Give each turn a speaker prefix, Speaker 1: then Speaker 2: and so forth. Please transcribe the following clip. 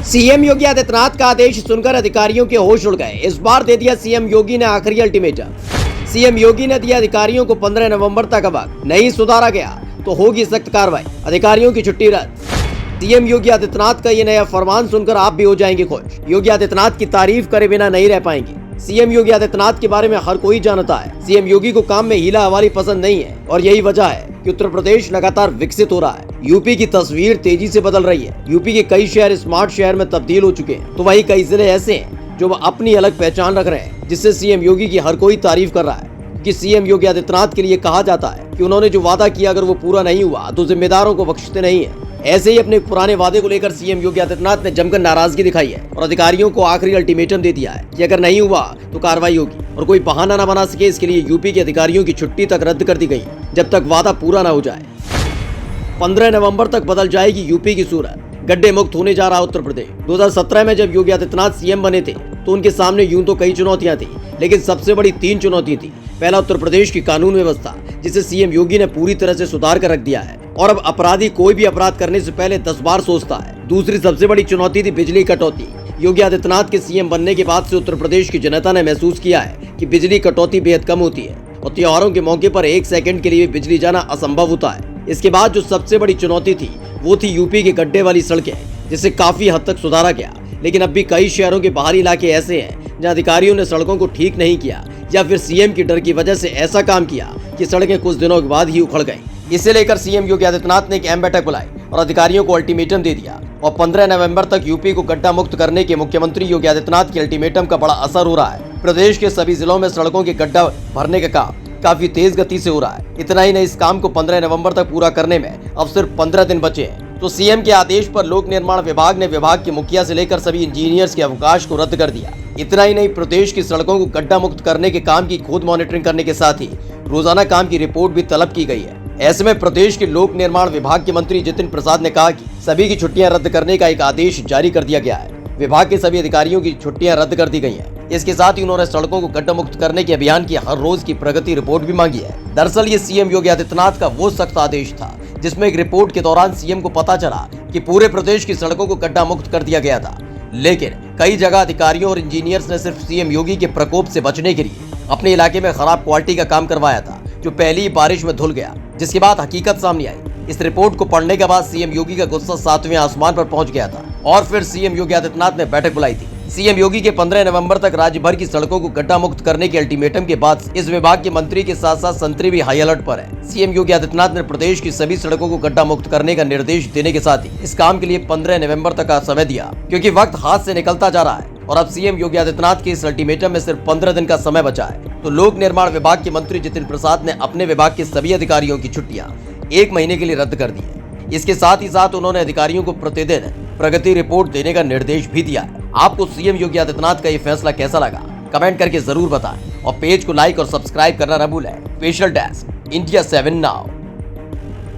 Speaker 1: CM Yogi Adityanath का आदेश सुनकर अधिकारियों के होश उड़ गए। इस बार दे दिया सीएम योगी ने आखिरी अल्टीमेटम। सीएम योगी ने दिया अधिकारियों को 15 नवंबर तक वक्त, नहीं सुधारा गया तो होगी सख्त कार्रवाई, अधिकारियों की छुट्टी रद्द। सीएम योगी आदित्यनाथ का ये नया फरमान सुनकर आप भी हो जाएंगे खुश। योगी आदित्यनाथ की तारीफ करे बिना नहीं रह पाएंगे। सीएम योगी आदित्यनाथ के बारे में हर कोई जानता है। सीएम योगी को काम में हीला हवाली पसंद नहीं है और यही वजह है कि उत्तर प्रदेश लगातार विकसित हो रहा है। यूपी की तस्वीर तेजी से बदल रही है। यूपी के कई शहर स्मार्ट शहर में तब्दील हो चुके हैं, तो वही कई जिले ऐसे हैं जो अपनी अलग पहचान रख रहे हैं, जिससे सीएम योगी की हर कोई तारीफ कर रहा है। कि सीएम योगी आदित्यनाथ के लिए कहा जाता है कि उन्होंने जो वादा किया अगर वो पूरा नहीं हुआ तो जिम्मेदारों को बख्शते नहीं है। ऐसे ही अपने पुराने वादे को लेकर सीएम योगी आदित्यनाथ ने जमकर नाराजगी दिखाई है और अधिकारियों को आखिरी अल्टीमेटम दे दिया है कि अगर नहीं हुआ तो कार्रवाई होगी और कोई बहाना न बना सके। इसके लिए यूपी के अधिकारियों की छुट्टी तक रद्द कर दी गई जब तक वादा पूरा न हो जाए। 15 नवंबर तक बदल जाएगी यूपी की सूरत। गड्ढे मुक्त होने जा रहा उत्तर प्रदेश। 2017 में जब योगी आदित्यनाथ सीएम बने थे तो उनके सामने यूं तो कई चुनौतियां थी, लेकिन सबसे बड़ी 3 चुनौती थी। पहला, उत्तर प्रदेश की कानून व्यवस्था, जिसे सीएम योगी ने पूरी तरह से सुधार कर रख दिया है और अब अपराधी कोई भी अपराध करने से पहले 10 बार सोचता है। दूसरी सबसे बड़ी चुनौती थी बिजली कटौती। योगी आदित्यनाथ के सीएम बनने के बाद से उत्तर प्रदेश की जनता ने महसूस किया है कि बिजली कटौती बेहद कम होती है और त्योहारों के मौके पर 1 सेकंड के लिए बिजली जाना असंभव होता है। इसके बाद जो सबसे बड़ी चुनौती थी वो थी यूपी की गड्ढे वाली सड़कें, जिसे काफी हद तक सुधारा गया, लेकिन अब भी कई शहरों के बाहरी इलाके ऐसे हैं जहां अधिकारियों ने सड़कों को ठीक नहीं किया या फिर सीएम की डर की वजह से ऐसा काम किया कि सड़कें कुछ दिनों के बाद ही उखड़ गईं। इसे लेकर सीएम योगी आदित्यनाथ ने एक अहम बैठक बुलाई और अधिकारियों को अल्टीमेटम दे दिया और 15 नवंबर तक यूपी को गड्ढा मुक्त करने के मुख्यमंत्री योगी आदित्यनाथ के अल्टीमेटम का बड़ा असर हो रहा है। प्रदेश के सभी जिलों में सड़कों के गड्ढा भरने का काम काफी तेज गति से हो रहा है। इतना ही नहीं, इस काम को 15 नवंबर तक पूरा करने में अब सिर्फ 15 दिन बचे हैं। तो सीएम के आदेश पर लोक निर्माण विभाग ने विभाग के मुखिया से लेकर सभी इंजीनियर्स के अवकाश को रद्द कर दिया। इतना ही नहीं, प्रदेश की सड़कों को गड्ढा मुक्त करने के काम की खुद मॉनिटरिंग करने के साथ ही रोजाना काम की रिपोर्ट भी तलब की गई है। ऐसे में प्रदेश के लोक निर्माण विभाग के मंत्री जितिन प्रसाद ने कहा कि सभी की छुट्टियां रद्द करने का एक आदेश जारी कर दिया गया है। विभाग के सभी अधिकारियों की छुट्टियां रद्द कर दी गई हैं। इसके साथ ही उन्होंने सड़कों को गड्ढा मुक्त करने के अभियान की हर रोज की प्रगति रिपोर्ट भी मांगी है। दरअसल ये सीएम योगी आदित्यनाथ का वो सख्त आदेश था जिसमें एक रिपोर्ट के दौरान सीएम को पता चला कि पूरे प्रदेश की सड़कों को गड्ढा मुक्त कर दिया गया था, लेकिन कई जगह अधिकारियों और इंजीनियर्स ने सिर्फ सीएम योगी के प्रकोप से बचने के लिए अपने इलाके में खराब क्वालिटी का काम करवाया था, जो पहली बारिश में धुल गया, जिसके बाद हकीकत सामने आई। इस रिपोर्ट को पढ़ने के बाद सीएम योगी का गुस्सा 7वें आसमान पर पहुंच गया था और फिर सीएम योगी आदित्यनाथ ने बैठक बुलाई थी। सीएम योगी के 15 नवंबर तक राज्य भर की सड़कों को गड्ढा मुक्त करने के अल्टीमेटम के बाद इस विभाग के मंत्री के साथ साथ संतरी भी हाई अलर्ट पर है। सीएम योगी आदित्यनाथ ने प्रदेश की सभी सड़कों को गड्ढा मुक्त करने का निर्देश देने के साथ ही इस काम के लिए 15 नवंबर तक का समय दिया, क्योंकि वक्त हाथ से निकलता जा रहा है और अब सीएम योगी आदित्यनाथ के इस अल्टीमेटम में सिर्फ 15 दिन का समय बचा है। तो लोक निर्माण विभाग के मंत्री जितिन प्रसाद ने अपने विभाग के सभी अधिकारियों की छुट्टियां 1 महीने के लिए रद्द कर दी है। इसके साथ ही साथ उन्होंने अधिकारियों को प्रतिदिन प्रगति रिपोर्ट देने का निर्देश भी दिया है। आपको सीएम योगी आदित्यनाथ का ये फैसला कैसा लगा, कमेंट करके जरूर बताएं और पेज को लाइक और सब्सक्राइब करना न भूलें। Special desk India 7 now.